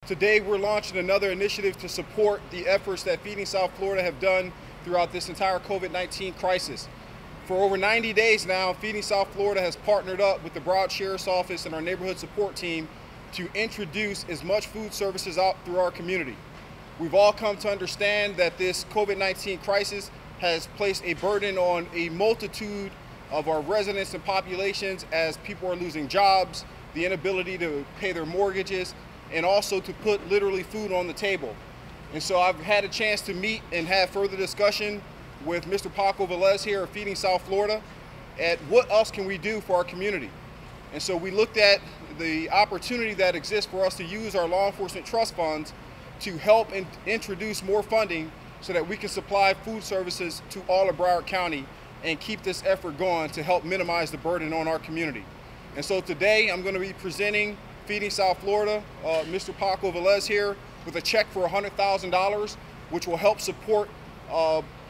Today we're launching another initiative to support the efforts that Feeding South Florida have done throughout this entire COVID-19 crisis. For over 90 days now, Feeding South Florida has partnered up with the Broward Sheriff's Office and our neighborhood support team to introduce as much food services out through our community. We've all come to understand that this COVID-19 crisis has placed a burden on a multitude of our residents and populations as people are losing jobs, the inability to pay their mortgages, and also to put literally food on the table. And so I've had a chance to meet and have further discussion with Mr. Paco Velez here at Feeding South Florida at what else can we do for our community. And so we looked at the opportunity that exists for us to use our law enforcement trust funds to help introduce more funding so that we can supply food services to all of Broward County and keep this effort going to help minimize the burden on our community. And so today I'm going to be presenting Feeding South Florida, Mr. Paco Velez here, with a check for $100,000, which will help support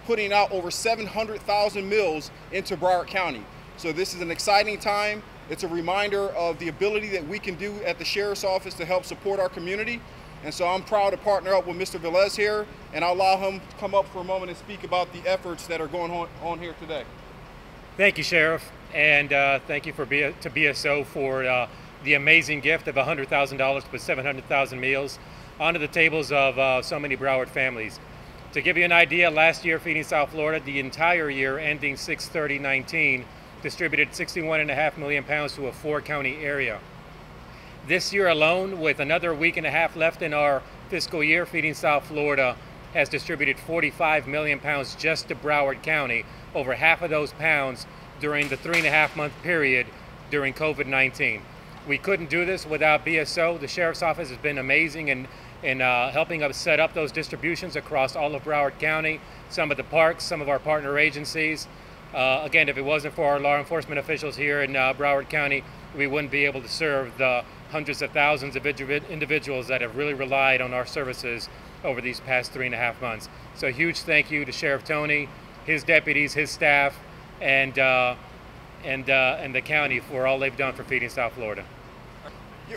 putting out over 700,000 meals into Broward County. So this is an exciting time. It's a reminder of the ability that we can do at the Sheriff's Office to help support our community. And so I'm proud to partner up with Mr. Velez here, and I'll allow him to come up for a moment and speak about the efforts that are going on here today. Thank you, Sheriff, and thank you to BSO for the amazing gift of $100,000 to put 700,000 meals onto the tables of so many Broward families. To give you an idea, last year Feeding South Florida, the entire year ending 6/30/19, distributed 61.5 million pounds to a 4-county area. This year alone, with another week and a half left in our fiscal year, Feeding South Florida has distributed 45 million pounds just to Broward County, over half of those pounds during the 3.5-month period during COVID-19. We couldn't do this without BSO. The Sheriff's Office has been amazing in helping us set up those distributions across all of Broward County, some of the parks, some of our partner agencies. Again, if it wasn't for our law enforcement officials here in Broward County, we wouldn't be able to serve the hundreds of thousands of individuals that have really relied on our services over these past 3.5 months. So a huge thank you to Sheriff Tony, his deputies, his staff, and the county for all they've done for Feeding South Florida.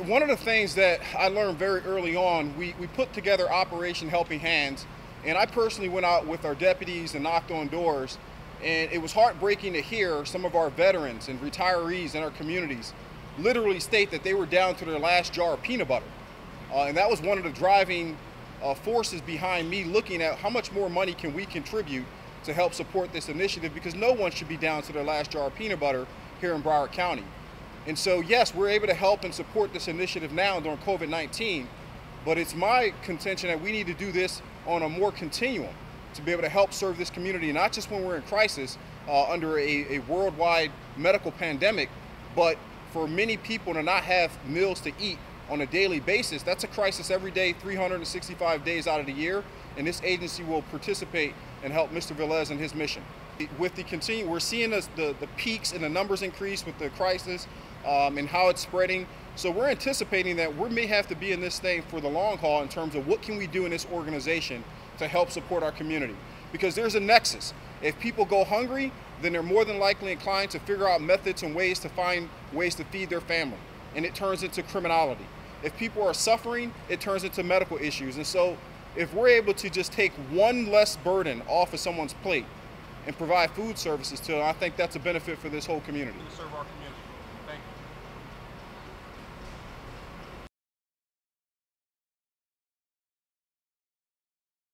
One of the things that I learned very early on, we put together Operation Helping Hands, and I personally went out with our deputies and knocked on doors, and it was heartbreaking to hear some of our veterans and retirees in our communities literally state that they were down to their last jar of peanut butter. And that was one of the driving forces behind me looking at how much more money can we contribute to help support this initiative, because no one should be down to their last jar of peanut butter here in Broward County. And so yes, we're able to help and support this initiative now during COVID-19, but it's my contention that we need to do this on a more continuum to be able to help serve this community, not just when we're in crisis under a worldwide medical pandemic, but for many people to not have meals to eat on a daily basis. That's a crisis every day, 365 days out of the year, and this agency will participate and help Mr. Velez in his mission. With the we're seeing the peaks and the numbers increase with the crisis and how it's spreading. So we're anticipating that we may have to be in this thing for the long haul in terms of what can we do in this organization to help support our community. Because there's a nexus. If people go hungry, then they're more than likely inclined to figure out methods and ways to find ways to feed their family. And it turns into criminality. If people are suffering, it turns into medical issues. And so if we're able to just take one less burden off of someo's plate and provide food services to them, I think that's a benefit for this whole community. To serve our community.